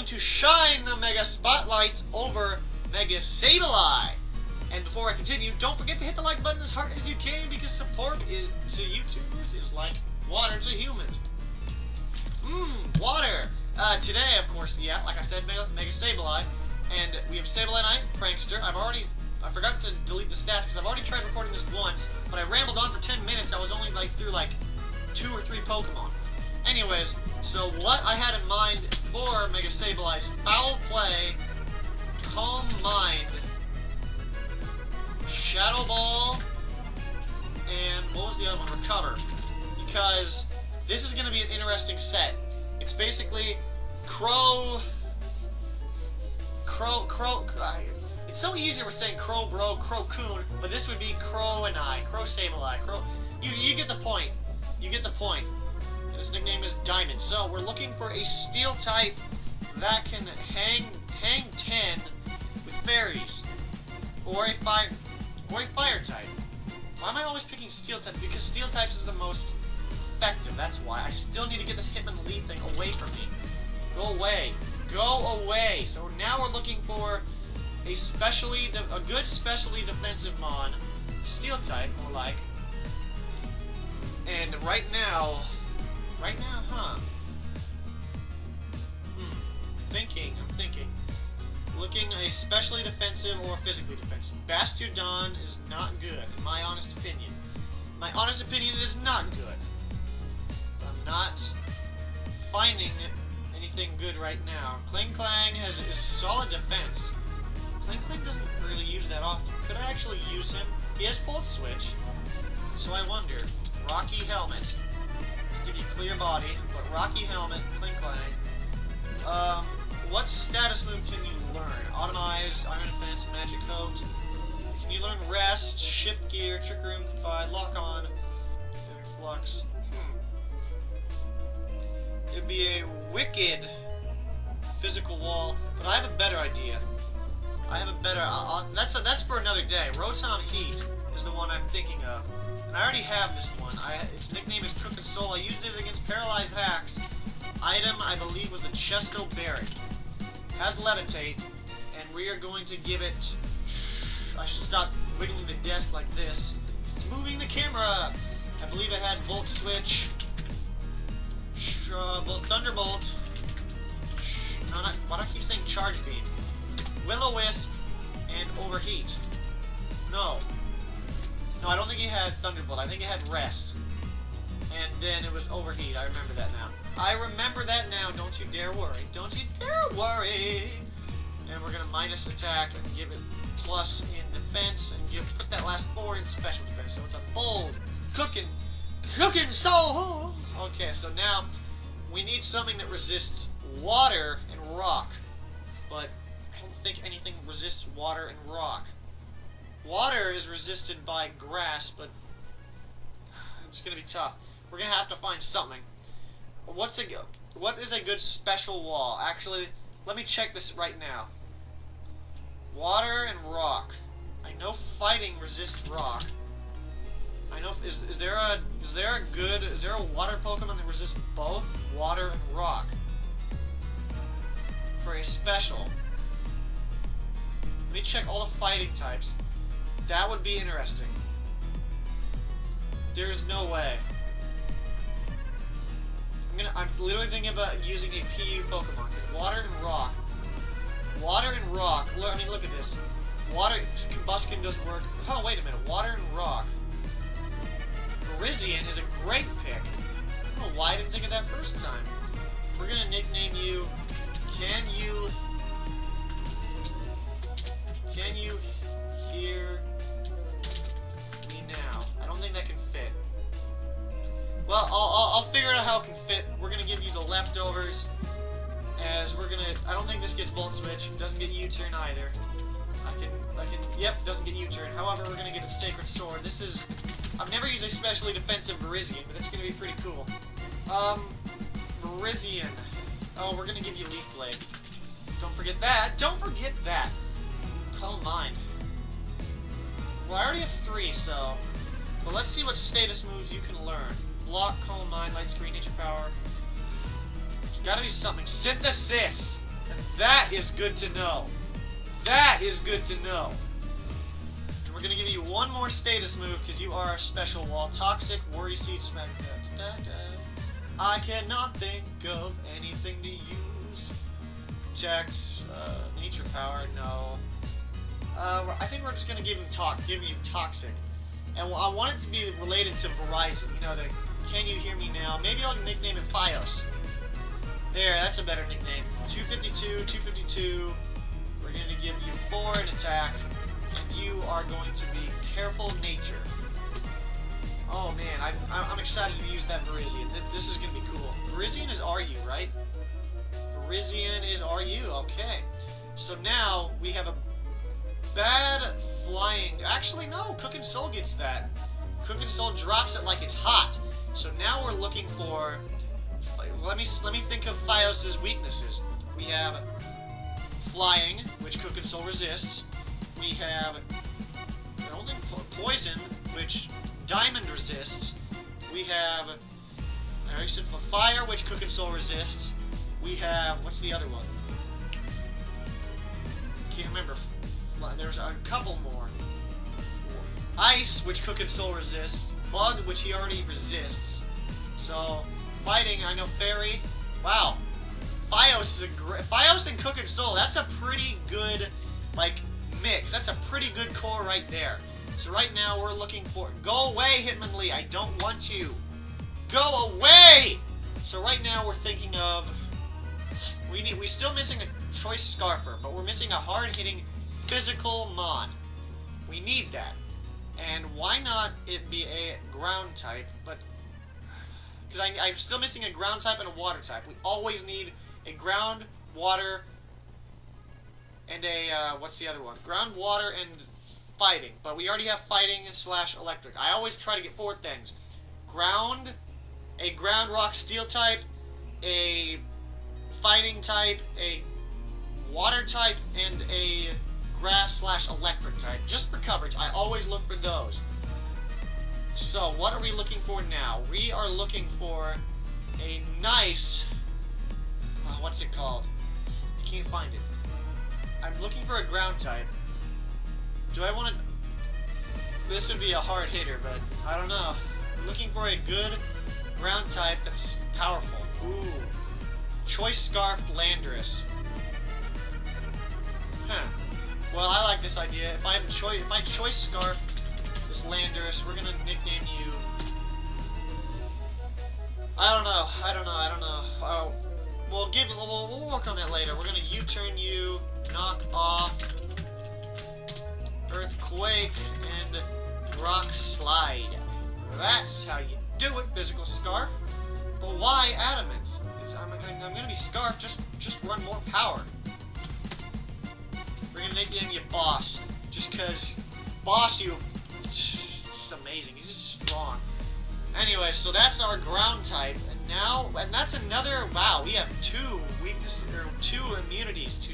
to shine the Mega Spotlight over Mega Sableye. And before I continue, don't forget to hit the like button as hard as you can, because support is to YouTubers is like water to humans. Water. Today, of course, yeah, like I said, Mega Sableye, and we have Sableye Knight, Prankster. I forgot to delete the stats because I've already tried recording this once, but I rambled on for 10 minutes. I was only through 2 or 3 Pokemon. Anyways, so what I had in mind for Mega Sableye's Foul Play, Calm Mind, Shadow Ball, and what was the other one? Recover. Because this is going to be an interesting set. It's basically it's so easy we're saying Crow Bro, Crow Coon, but this would be Crow and Crow Sableye, you get the point. You get the point. And his nickname is Diamond. So we're looking for a Steel type that can hang 10 with fairies, or a fire type. Why am I always picking Steel type? Because Steel types is the most effective. That's why. I still need to get this Hitmonlee thing away from me. Go away. Go away. So now we're looking for a good specially defensive mon, Steel type, more like. And right now, huh? I'm thinking. Looking a specially defensive or physically defensive. Bastiodon is not good, in my honest opinion. My honest opinion, it is not good. I'm not finding anything good right now. Kling Klang is a solid defense. Kling Klang doesn't really use that often. Could I actually use him? He has Volt Switch, so I wonder. Rocky Helmet. Let's give you clear body, but Rocky Helmet, Kling Klang. What status move can you learn? Automize, Iron Defense, Magic Coat. Can you learn Rest, Shift Gear, Trick Room, Confide, Lock On, Flux? It'd be a wicked physical wall, but I have a better idea. That's for another day. Rotom Heat is the one I'm thinking of, and I already have this one. Its nickname is Crooked Soul. I used it against Paralyzed Hacks. Item, I believe, was the Chesto Berry. Has Levitate, and we are going to give it... I should stop wiggling the desk like this. It's moving the camera. I believe it had Volt Switch, Thunderbolt. No, why do I keep saying Charge Beam? Will-O-Wisp and Overheat. No, I don't think it had Thunderbolt. I think it had Rest, and then it was Overheat. I remember that now. Don't you dare worry. Don't you dare worry. And we're gonna minus attack and give it plus in defense, and put that last 4 in special defense. So it's a bold, cooking soul. Okay, so now we need something that resists water and rock, but I don't think anything resists water and rock. Water is resisted by grass, but it's gonna be tough. We're gonna have to find something. What is a good special wall? Actually, let me check this right now. Water and rock. I know fighting resists rock. I know. Is there a water Pokemon that resists both water and rock for a special? Let me check all the fighting types. That would be interesting. There's no way. I'm literally thinking about using a PU Pokemon, because water and rock. I mean, look at this. Water Combustion doesn't work. Oh, wait a minute. Water and rock. Virizion is a great pick. I don't know why I didn't think of that first time. We're gonna nickname you. Can you hear me now? I don't think that can fit. Well, I'll figure out how it can fit. We're gonna give you the leftovers, as we're gonna. I don't think this gets Volt Switch. Doesn't get U-turn either. Yep, doesn't get U-turn. However, we're gonna get a Sacred Sword. This is. I've never used a specially defensive Virizion, but it's gonna be pretty cool. Virizion. Oh, we're gonna give you Leaf Blade. Don't forget that. Don't forget that. Calm Mind. Well, I already have 3, so. But let's see what status moves you can learn. Block, Calm Mind, Light Screen, Nature Power. There's gotta be something. Synthesis! And That is good to know. That is good to know. And we're going to give you one more status move because you are a special wall. Toxic, Worry Seed, Smack. I cannot think of anything to use. Protect, Nature Power, no. I think we're just going to give you Toxic. And I want it to be related to Verizon. You know, the Can You Hear Me Now? Maybe I'll nickname it Fios. There, that's a better nickname. 252, 252. We're going to give you 4 in attack. And you are going to be Careful Nature. Oh man, I'm excited to use that Verizian. This is going to be cool. Verizian is RU, right? Verizian is RU, okay. So now we have a bad flying. Actually, no, Cooking Soul gets that. Cooking Soul drops it like it's hot. So now we're looking for. Let me think of Fios' weaknesses. We have flying, which Cooking Soul resists. We have only poison, which Diamond resists. We have I already said fire, which Cooking Soul resists. We have what's the other one? Can't remember. There's a couple more. Ice, which Cooking Soul resists. Bug, which he already resists. So, fighting, I know Fairy. Wow. Fios is Fios and Cooking Soul, that's a pretty good, like, mix. That's a pretty good core right there. So right now we're looking for... Go away, Hitmonlee. I don't want you. Go away! So right now we're thinking of... We're still missing a Choice Scarfer, but we're missing a hard-hitting physical Mon. We need that. And why not it be a ground type, but... Because I'm still missing a ground type and a water type. We always need a ground, water, and a... what's the other one? Ground, water, and fighting. But we already have fighting / electric. I always try to get 4 things. Ground, a ground, rock, steel type, a fighting type, a water type, and a grass / electric type. Just for coverage, I always look for those. So, what are we looking for now? We are looking for a nice... what's it called? I can't find it. I'm looking for a ground type. Do I want to... This would be a hard hitter, but I don't know. I'm looking for a good ground type that's powerful. Ooh. Choice Scarfed Landorus. Huh. Well, I like this idea. If I choice Scarf this Landorus, we're gonna nickname you... I don't know. Oh, we'll work on that later. We're gonna U-turn you, knock off, Earthquake, and Rock Slide. That's how you do it, Physical Scarf. But why Adamant? I'm gonna be Scarf, just run more power. We're gonna nickname you Boss, just cause Boss you, just amazing. He's just strong. Anyway, so that's our ground type, and that's another. Wow, we have 2 weaknesses or 2 immunities to.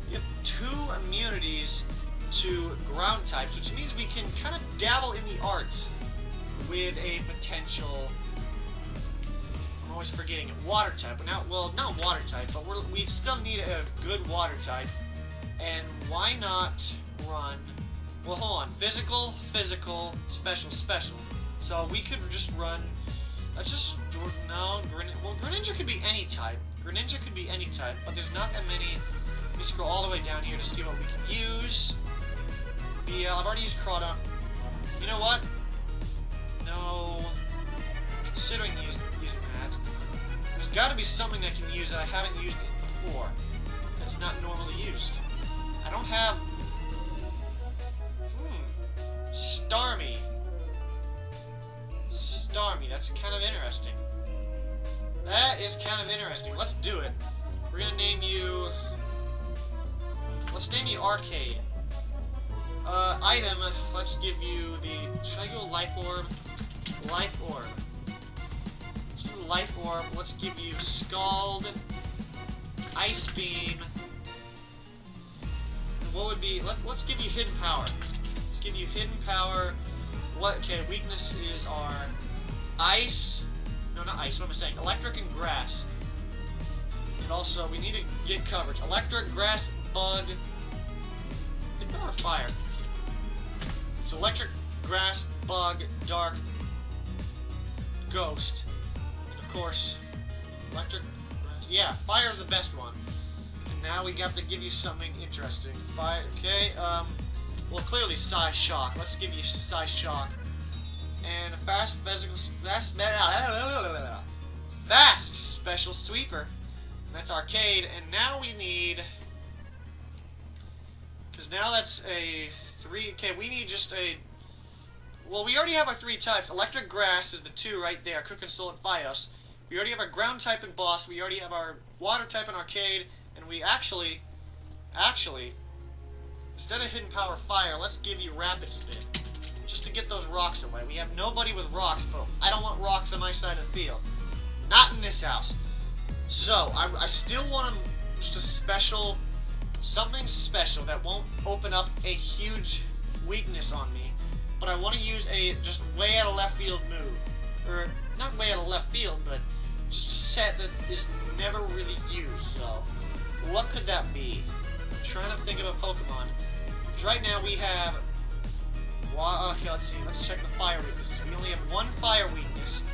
We have 2 immunities to ground types, which means we can kind of dabble in the arts with a potential. I'm always forgetting it. Water type. Well, not water type, but we still need a good water type. And why not run? Well, hold on. Physical, special. So we could just run. Let's just no. Greninja could be any type. Greninja could be any type, but there's not that many. Let me scroll all the way down here to see what we can use. I've already used Crawdon. You know what? No. Considering using that, there's got to be something I can use that I haven't used it before. That's not normally used. I don't have. Starmie. That's kind of interesting. That is kind of interesting. Let's do it. We're gonna name you. Let's name you Arcade. Item. Let's give you the. Should I go Life Orb? Life Orb. Let's do Life Orb. Let's give you Scald. Ice Beam. What would be? Let's give you Hidden Power. Let's give you Hidden Power. Okay, weaknesses are Ice. No, not Ice. What am I saying? Electric and Grass. But also, we need to get coverage. Electric, grass, bug, or fire. It's electric, grass, bug, dark, ghost. And of course, electric, grass. Yeah, fire's the best one. And now we got to give you something interesting. Fire, okay, well, clearly Psy Shock. Let's give you Psy Shock. And a fast special sweeper. And that's arcade. And now we need, because now that's a 3. Okay, we need just a. Well, we already have our 3 types. Electric, grass is the 2 right there. Cook and Soul and Fios. We already have our ground type in boss. We already have our water type in arcade. And we actually, instead of hidden power fire, let's give you rapid spin. Just to get those rocks away. We have nobody with rocks, but I don't want rocks on my side of the field. Not in this house. So, I still want just a special, something special that won't open up a huge weakness on me. But I want to use a just way out of left field move. Or, not way out of left field, but just a set that is never really used. So, what could that be? I'm trying to think of a Pokemon. Because right now we have... Okay, let's see. Let's check the fire weaknesses. We only have 1 fire weakness.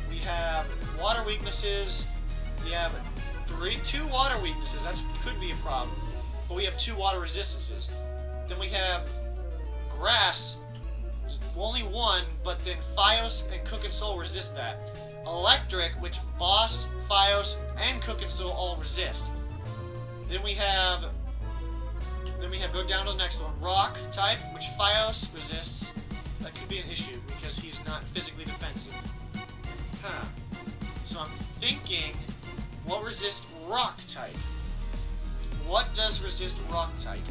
We have water weaknesses. We have 2 water weaknesses. That could be a problem. But we have 2 water resistances. Then we have grass. Only 1, but then Fios and Cook and Soul resist that. Electric, which Boss, Fios, and Cook and Soul all resist. Then we have go down to the next one. Rock type, which Fios resists. That could be an issue because he's not physically defensive. Huh. So I'm thinking, what resists rock type? What does resist rock type?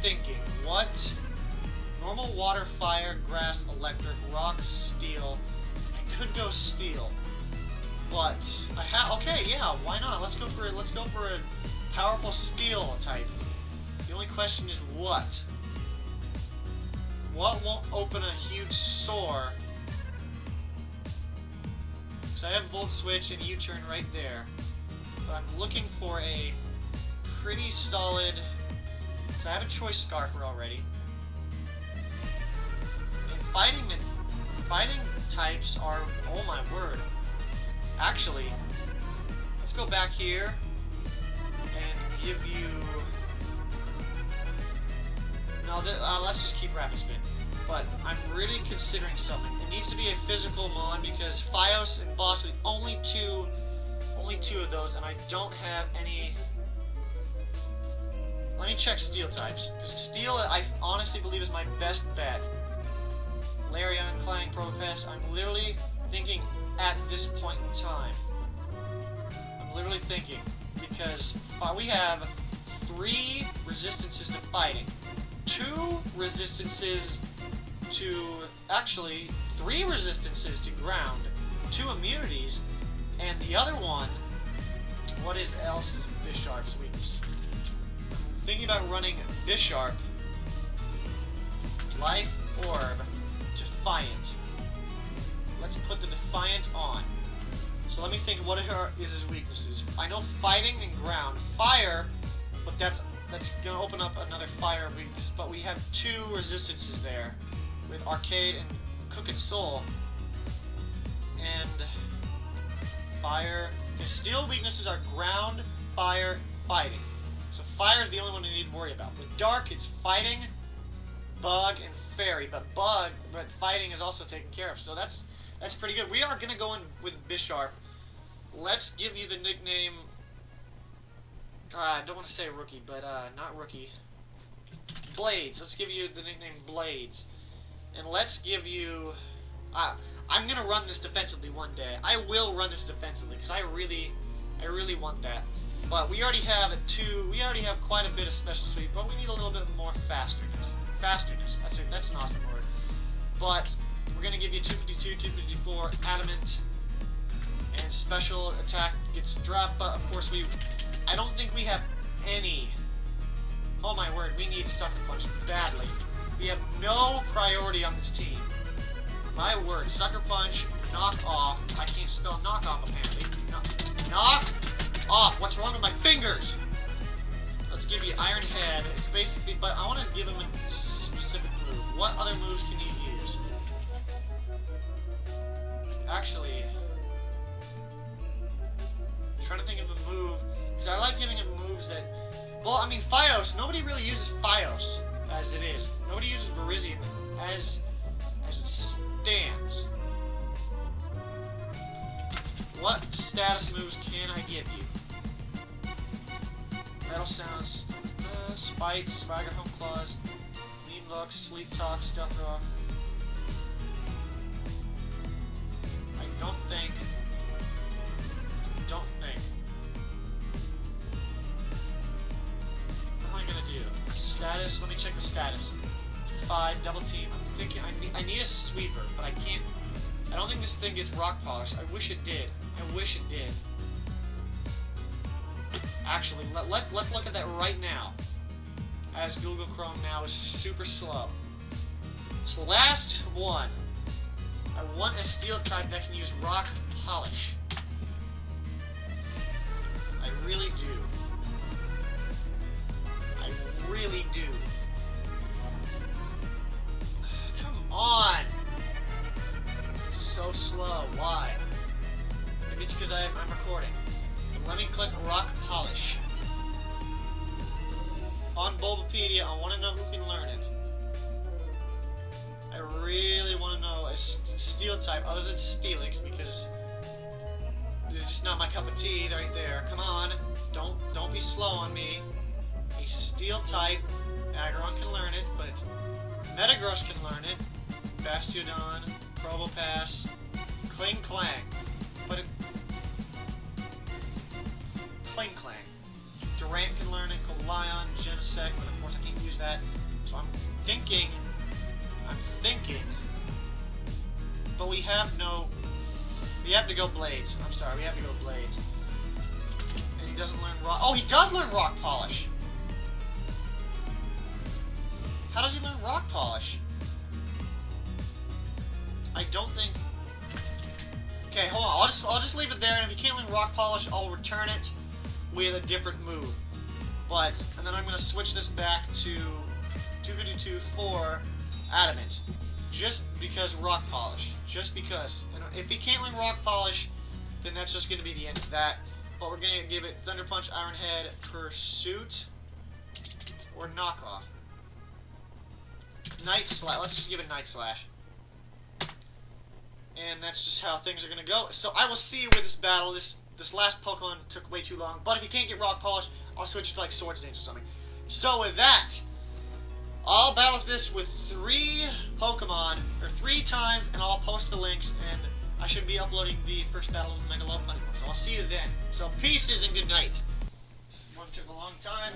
Thinking, what? Normal, water, fire, grass, electric, rock, steel. I could go steel. But okay, yeah, why not? Let's go for a powerful steel type. The only question is what? What won't open a huge sore? So I have Volt Switch and U-turn right there. But I'm looking for a pretty solid... So I have a Choice Scarfer already. And fighting types are... Oh my word. Actually, let's go back here and give you... No, let's just keep Rapid Spin. But I'm really considering something. It needs to be a physical mon because Fios and Boss are the only two of those, and I don't have any... Let me check Steel types. Because Steel, I honestly believe, is my best bet. Larian, Clang, Propass, I'm literally thinking at this point in time. I'm literally thinking. Because we have 3 resistances to fighting. 2 resistances to... Actually, 3 resistances to ground. 2 immunities. And the other one... What else is Bisharp's weakness? I'm thinking about running Bisharp, Life Orb, Defiant. Let's put the Defiant on. So let me think, what is his weaknesses? I know fighting and ground. Fire, but that's going to open up another fire weakness. But we have 2 resistances there with Arcade and Cook and Soul. And fire. The steel weaknesses are ground, fire, fighting. So fire is the only one you need to worry about. With dark, it's fighting, bug, and fairy. But fighting is also taken care of. So that's pretty good. We are going to go in with Bisharp. Let's give you the nickname... I don't want to say rookie, but not rookie. Blades. Let's give you the nickname Blades. And let's give you... I'm going to run this defensively one day. I will run this defensively, because I really want that. But we already have quite a bit of special sweep, but we need a little bit more fasterness. Fasterness. That's an awesome word. But we're going to give you 252, 254, adamant, and special attack gets dropped. But of course I don't think we have any. Oh my word, we need Sucker Punch badly. We have no priority on this team. My word, Sucker Punch, Knock Off. I can't spell knock off apparently. Knock off. What's wrong with my fingers? Let's give you Iron Head. It's basically, but I want to give him a specific move. What other moves can he use? Actually, I'm trying to think of a move, because I like giving him moves that, well, I mean, Fios, nobody really uses Fios as it is. Nobody uses Virizion as it stands. What status moves can I give you? Metal Sounds, Spite, Swagger, Home Claws, Mean Looks, Sleep Talk, Stealth Rock. I don't think. What am I gonna do? Status, let me check the status. 5, double team. I'm thinking I need a sweeper, but I can't. I don't think this thing gets rock polish. I wish it did. I wish it did. Actually, let's look at that right now. As Google Chrome now is super slow. So last one. I want a steel type that can use rock polish. I really do. I really do. Come on! So slow. Why? Maybe it's because I'm recording. But let me click rock polish. On Bulbapedia, I want to know who can learn it. I really want to know a steel type other than Steelix, because it's just not my cup of tea right there. Come on, don't be slow on me. A steel type, Aggron can learn it, but Metagross can learn it. Bastiodon, Probopass, Kling Clang, but it, Kling Clang. Durant can learn it, Colion, Genesect, but of course I can't use that. So I'm thinking, but we have to go Blades. I'm sorry, we have to go Blades. And he doesn't learn Rock, oh, he does learn Rock Polish! How does he learn Rock Polish? I don't think, okay, hold on, I'll just leave it there, and if you can't learn Rock Polish, I'll return it with a different move. But, and then I'm going to switch this back to 252 for Adamant. Just because Rock Polish. Just because. And if he can't learn Rock Polish, then that's just going to be the end of that. But we're going to give it Thunder Punch, Iron Head, Pursuit, or Knockoff. Night Slash. Let's just give it Night Slash. And that's just how things are going to go. So I will see you with this battle. This last Pokemon took way too long. But if you can't get Rock Polish, I'll switch it to like Swords Dance or something. So with that, I'll battle this with 3 Pokemon, or 3 times, and I'll post the links, and I should be uploading the first battle of Mega Love Money. So I'll see you then. So peace and good night. This one took a long time.